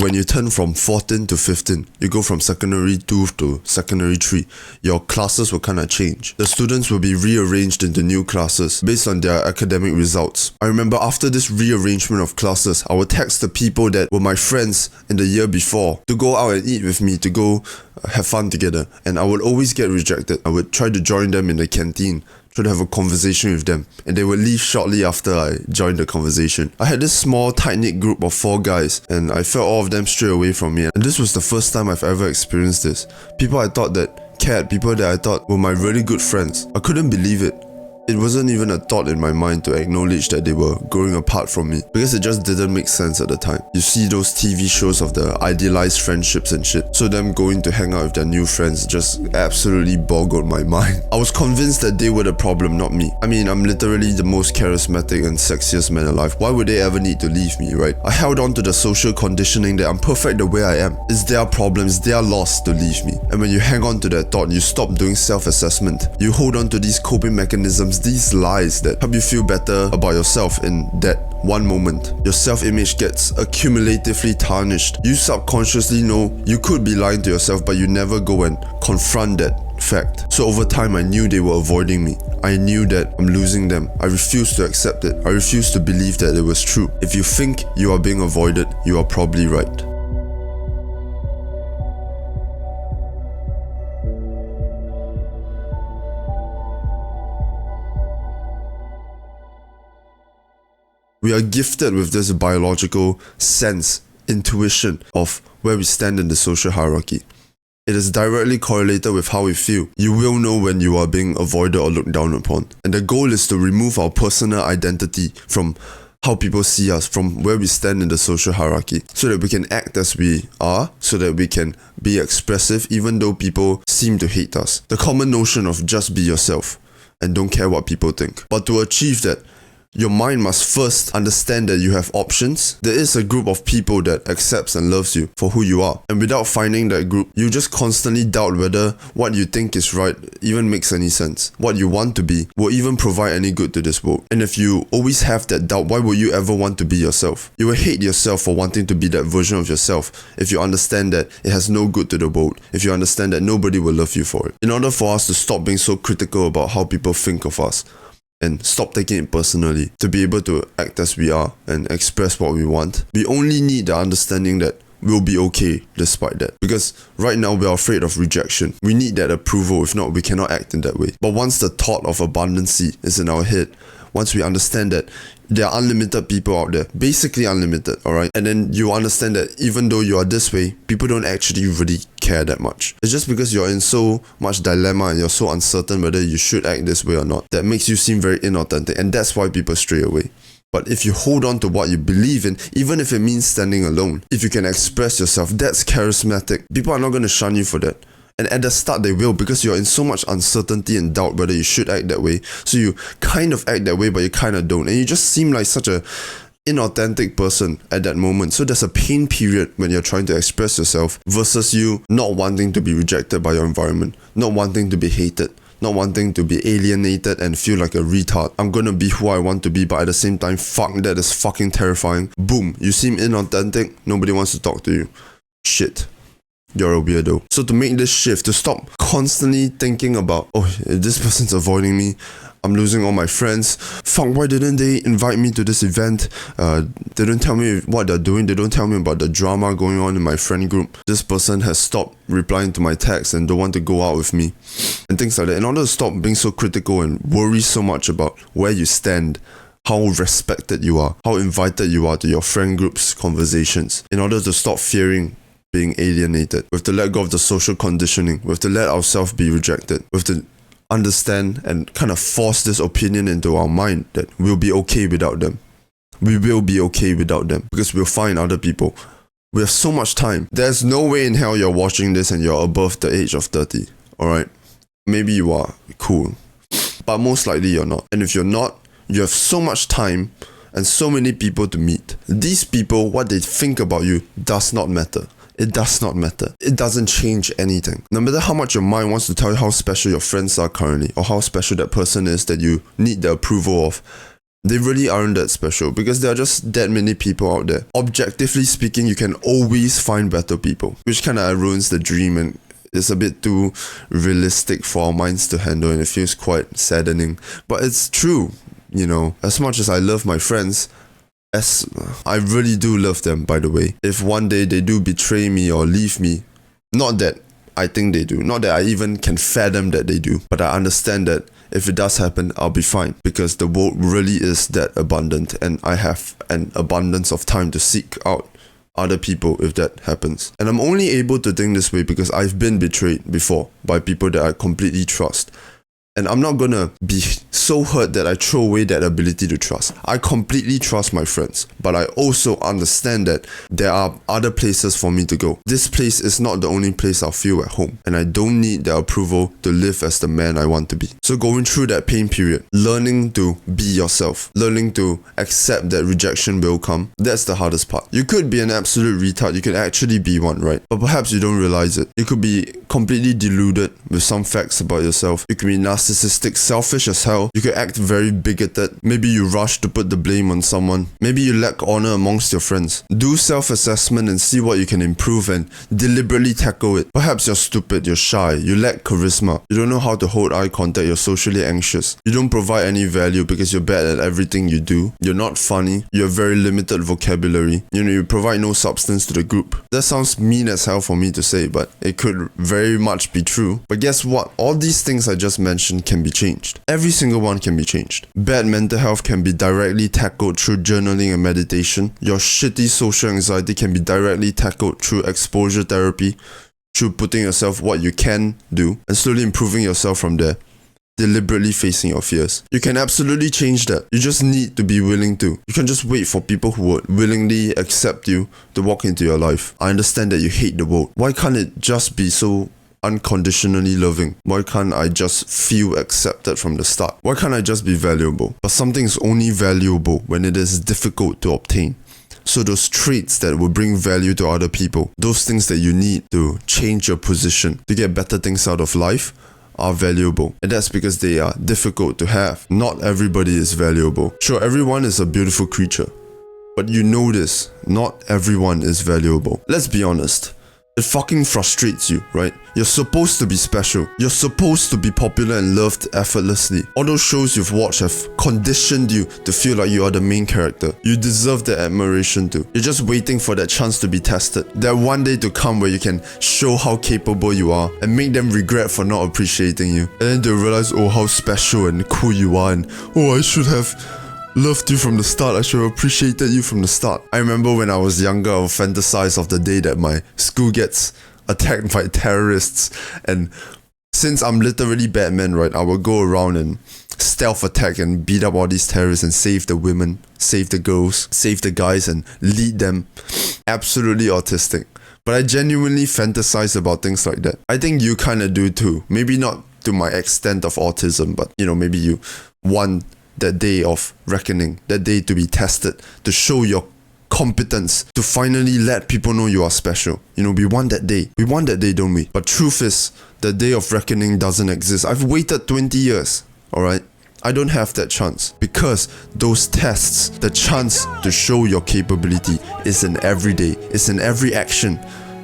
when you turn from 14 to 15, you go from secondary 2 to secondary 3, your classes will kind of change. The students will be rearranged into new classes based on their academic results. I remember after this rearrangement of classes, I would text the people that were my friends in the year before to go out and eat with me, to go have fun together, and I would always get rejected. I would try to join them in the canteen, try to have a conversation with them, and they would leave shortly after I joined the conversation. I had this small tight-knit group of 4 guys, and I felt all of them stray away from me, and this was the first time I've ever experienced this. People I thought that cared, people that I thought were my really good friends. I couldn't believe it. It wasn't even a thought in my mind to acknowledge that they were growing apart from me, because it just didn't make sense at the time. You see those TV shows of the idealized friendships and shit, so them going to hang out with their new friends just absolutely boggled my mind. I was convinced that they were the problem, not me. I mean, I'm literally the most charismatic and sexiest man alive. Why would they ever need to leave me, right? I held on to the social conditioning that I'm perfect the way I am. It's their problem, it's their loss to leave me. And when you hang on to that thought, you stop doing self-assessment. You hold on to these coping mechanisms, these lies that help you feel better about yourself in that one moment. Your self-image gets accumulatively tarnished. You subconsciously know you could be lying to yourself, but you never go and confront that fact. So over time, I knew they were avoiding me. I knew that I'm losing them. I refused to accept it. I refused to believe that it was true. If you think you are being avoided, you are probably right. We are gifted with this biological sense, intuition of where we stand in the social hierarchy. It is directly correlated with how we feel. You will know when you are being avoided or looked down upon. And the goal is to remove our personal identity from how people see us, from where we stand in the social hierarchy, so that we can act as we are, so that we can be expressive even though people seem to hate us. The common notion of just be yourself and don't care what people think. But to achieve that, your mind must first understand that you have options. There is a group of people that accepts and loves you for who you are. And without finding that group, you just constantly doubt whether what you think is right even makes any sense. What you want to be will even provide any good to this world. And if you always have that doubt, why will you ever want to be yourself? You will hate yourself for wanting to be that version of yourself if you understand that it has no good to the world, if you understand that nobody will love you for it. In order for us to stop being so critical about how people think of us, and stop taking it personally, to be able to act as we are and express what we want, we only need the understanding that we'll be okay despite that. Because right now we are afraid of rejection. We need that approval, if not we cannot act in that way. But once the thought of abundancy is in our head, once we understand that there are unlimited people out there, basically unlimited, alright? And then you understand that even though you are this way, people don't actually really care that much. It's just because you're in so much dilemma and you're so uncertain whether you should act this way or not, that makes you seem very inauthentic, and that's why people stray away. But if you hold on to what you believe in, even if it means standing alone, if you can express yourself, that's charismatic. People are not going to shun you for that. And at the start they will, because you're in so much uncertainty and doubt whether you should act that way. So you kind of act that way, but you kind of don't. And you just seem like such a inauthentic person at that moment. So there's a pain period when you're trying to express yourself versus you not wanting to be rejected by your environment, not wanting to be hated, not wanting to be alienated and feel like a retard. I'm gonna be who I want to be, but at the same time, fuck, that is fucking terrifying. Boom, you seem inauthentic, nobody wants to talk to you. Shit. You're a weirdo. So to make this shift, to stop constantly thinking about, oh, this person's avoiding me, I'm losing all my friends, fuck, why didn't they invite me to this event? They don't tell me what they're doing, they don't tell me about the drama going on in my friend group. This person has stopped replying to my texts and don't want to go out with me, and things like that. In order to stop being so critical and worry so much about where you stand, how respected you are, how invited you are to your friend group's conversations, in order to stop fearing being alienated, we have to let go of the social conditioning, we have to let ourselves be rejected, we have to understand and kind of force this opinion into our mind that we'll be okay without them. We will be okay without them because we'll find other people. We have so much time. There's no way in hell you're watching this and you're above the age of 30, alright? Maybe you are, cool, but most likely you're not. And if you're not, you have so much time and so many people to meet. These people, what they think about you does not matter. It does not matter. It doesn't change anything. No matter how much your mind wants to tell you how special your friends are currently, or how special that person is that you need the approval of, They really aren't that special because there are just that many people out there. Objectively speaking, you can always find better people, which kind of ruins the dream and it's a bit too realistic for our minds to handle, and it feels quite saddening. But it's true, you know, as much as I love my friends, as I really do love them, by the way, if one day they do betray me or leave me, not that I think they do, not that I even can fathom that they do, but I understand that if it does happen, I'll be fine because the world really is that abundant and I have an abundance of time to seek out other people if that happens. And I'm only able to think this way because I've been betrayed before by people that I completely trust. And I'm not gonna be so hurt that I throw away that ability to trust. I completely trust my friends, but I also understand that there are other places for me to go. This place is not the only place I'll feel at home, and I don't need their approval to live as the man I want to be. So going through that pain period, learning to be yourself, learning to accept that rejection will come, that's the hardest part. You could be an absolute retard, you could actually be one, right? But perhaps you don't realize it. You could be completely deluded with some facts about yourself. You could be narcissistic, selfish as hell. You could act very bigoted. Maybe you rush to put the blame on someone. Maybe you lack honor amongst your friends. Do self-assessment and see what you can improve and deliberately tackle it. Perhaps you're stupid, you're shy, you lack charisma, you don't know how to hold eye contact, you're socially anxious, you don't provide any value because you're bad at everything you do, you're not funny, you have very limited vocabulary, you provide no substance to the group. That sounds mean as hell for me to say, but it could very much be true. But guess what? All these things I just mentioned can be changed. Every single one can be changed. Bad mental health can be directly tackled through journaling and meditation. Your shitty social anxiety can be directly tackled through exposure therapy, through putting yourself what you can do and slowly improving yourself from there. Deliberately facing your fears. You can absolutely change that. You just need to be willing to. You can just wait for people who would willingly accept you to walk into your life. I understand that you hate the world. Why can't it just be so unconditionally loving? Why can't I just feel accepted from the start? Why can't I just be valuable? But something is only valuable when it is difficult to obtain. So those traits that will bring value to other people, those things that you need to change your position, to get better things out of life, are valuable. And that's because they are difficult to have. Not everybody is valuable. Sure, everyone is a beautiful creature, but you know this, not everyone is valuable. Let's be honest. It fucking frustrates you, right? You're supposed to be special. You're supposed to be popular and loved effortlessly. All those shows you've watched have conditioned you to feel like you are the main character. You deserve the admiration too. You're just waiting for that chance to be tested. That one day to come where you can show how capable you are and make them regret for not appreciating you. And then they'll realize, oh, how special and cool you are, and oh, I should have loved you from the start. I should have appreciated you from the start. I remember when I was younger, I would fantasize of the day that my school gets attacked by terrorists. And since I'm literally Batman, right, I will go around and stealth attack and beat up all these terrorists and save the women, save the girls, save the guys and lead them. Absolutely autistic. But I genuinely fantasize about things like that. I think you kind of do too. Maybe not to my extent of autism, but maybe you want that day of reckoning, that day to be tested, to show your competence, to finally let people know you are special. We want that day. We want that day, don't we? But truth is, the day of reckoning doesn't exist. I've waited 20 years, alright? I don't have that chance because those tests, the chance to show your capability is in every day, it's in every action,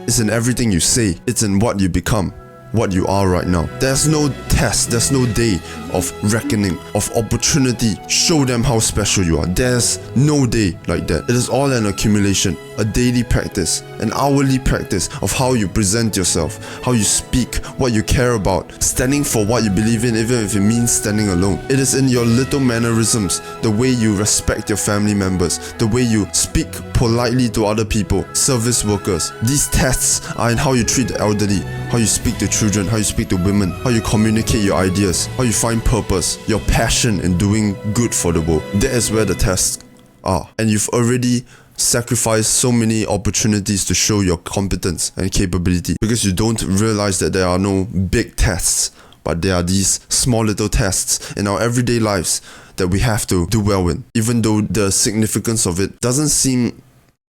it's in everything you say, it's in what you become, what you are right now. There's no test, there's no day of reckoning, of opportunity. Show them how special you are. There's no day like that. It is all an accumulation, a daily practice, an hourly practice of how you present yourself, how you speak, what you care about, standing for what you believe in, even if it means standing alone. It is in your little mannerisms, the way you respect your family members, the way you speak politely to other people, service workers. These tests are in how you treat the elderly, how you speak to children, how you speak to women, how you communicate your ideas, how you find purpose, your passion in doing good for the world. That is where the tests are. And you've already sacrificed so many opportunities to show your competence and capability because you don't realize that there are no big tests, but there are these small little tests in our everyday lives that we have to do well in. Even though the significance of it doesn't seem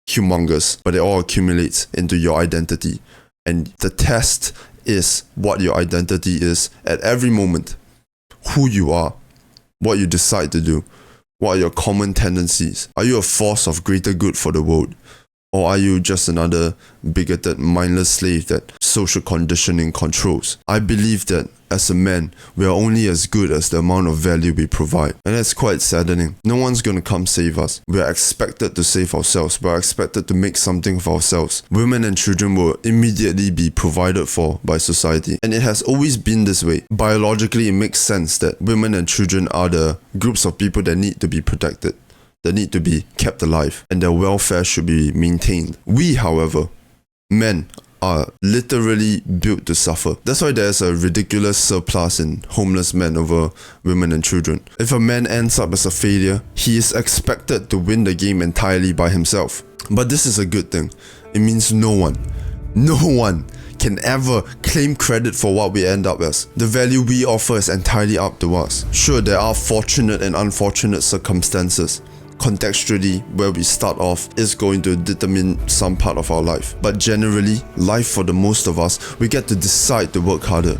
humongous, but it all accumulates into your identity. And the test is what your identity is at every moment. Who you are, what you decide to do, What are your common tendencies? Are you a force of greater good for the world? Or are you just another bigoted, mindless slave that social conditioning controls? I believe that as a man, we are only as good as the amount of value we provide. And that's quite saddening. No one's gonna come save us. We are expected to save ourselves. We are expected to make something of ourselves. Women and children will immediately be provided for by society. And it has always been this way. Biologically, it makes sense that women and children are the groups of people that need to be protected, that need to be kept alive, and their welfare should be maintained. We, however, men, are literally built to suffer. That's why there's a ridiculous surplus in homeless men over women and children. If a man ends up as a failure, he is expected to win the game entirely by himself. But this is a good thing. It means no one can ever claim credit for what we end up as. The value we offer is entirely up to us. Sure, there are fortunate and unfortunate circumstances. Contextually, where we start off is going to determine some part of our life. But generally, life for the most of us, we get to decide to work harder.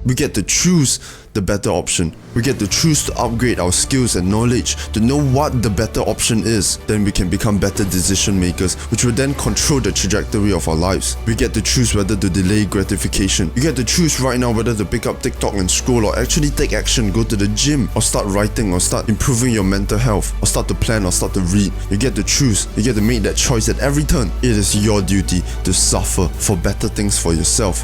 We get to choose the better option. We get to choose to upgrade our skills and knowledge to know what the better option is. Then we can become better decision makers, which will then control the trajectory of our lives. We get to choose whether to delay gratification. You get to choose right now whether to pick up TikTok and scroll, or actually take action, go to the gym, or start writing, or start improving your mental health, or start to plan, or start to read. You get to choose. You get to make that choice at every turn. It is your duty to suffer for better things for yourself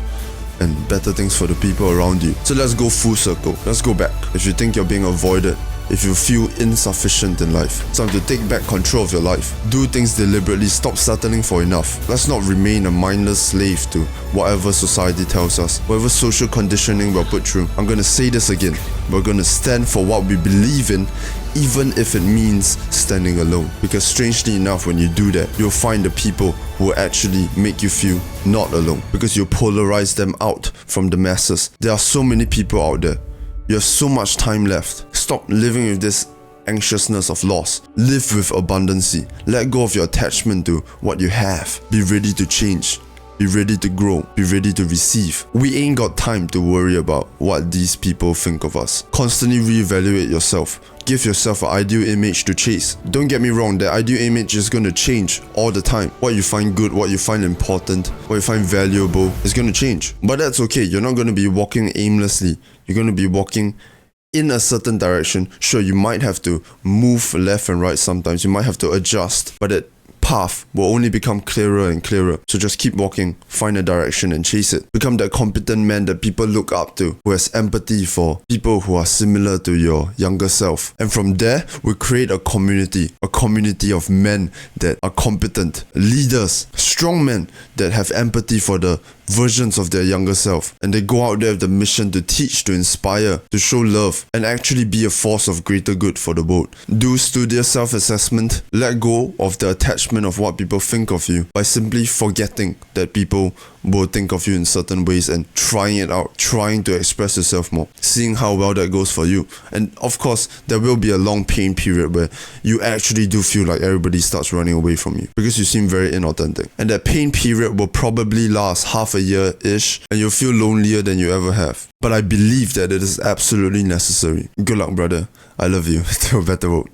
and better things for the people around you. So let's go full circle. Let's go back. If you think you're being avoided, if you feel insufficient in life, it's time to take back control of your life. Do things deliberately. Stop settling for enough. Let's not remain a mindless slave to whatever society tells us, whatever social conditioning we're put through. I'm gonna say this again. We're gonna stand for what we believe in, even if it means standing alone. Because strangely enough, when you do that, you'll find the people who will actually make you feel not alone, because you polarize them out from the masses. There are so many people out there. You have so much time left. Stop living with this anxiousness of loss. Live with abundancy. Let go of your attachment to what you have. Be ready to change. Be ready to grow. Be ready to receive. We ain't got time to worry about what these people think of us. Constantly reevaluate yourself. Give yourself an ideal image to chase. Don't get me wrong, that ideal image is going to change all the time. What you find good, what you find important, what you find valuable is going to change. But that's okay. You're not going to be walking aimlessly. You're going to be walking in a certain direction. Sure, you might have to move left and right sometimes. You might have to adjust. But that path will only become clearer and clearer. So just keep walking, find a direction and chase it. Become that competent man that people look up to, who has empathy for people who are similar to your younger self. And from there, we create a community of men that are competent, leaders, strong men that have empathy for the versions of their younger self, and they go out there with the mission to teach, to inspire, to show love, and actually be a force of greater good for the world. Do studious self-assessment. Let go of the attachment of what people think of you by simply forgetting that people will think of you in certain ways and trying it out, trying to express yourself more, seeing how well that goes for you. And of course, there will be a long pain period where you actually do feel like everybody starts running away from you because you seem very inauthentic. And that pain period will probably last half a year-ish, and you'll feel lonelier than you ever have. But I believe that it is absolutely necessary. Good luck, brother. I love you. To a better world.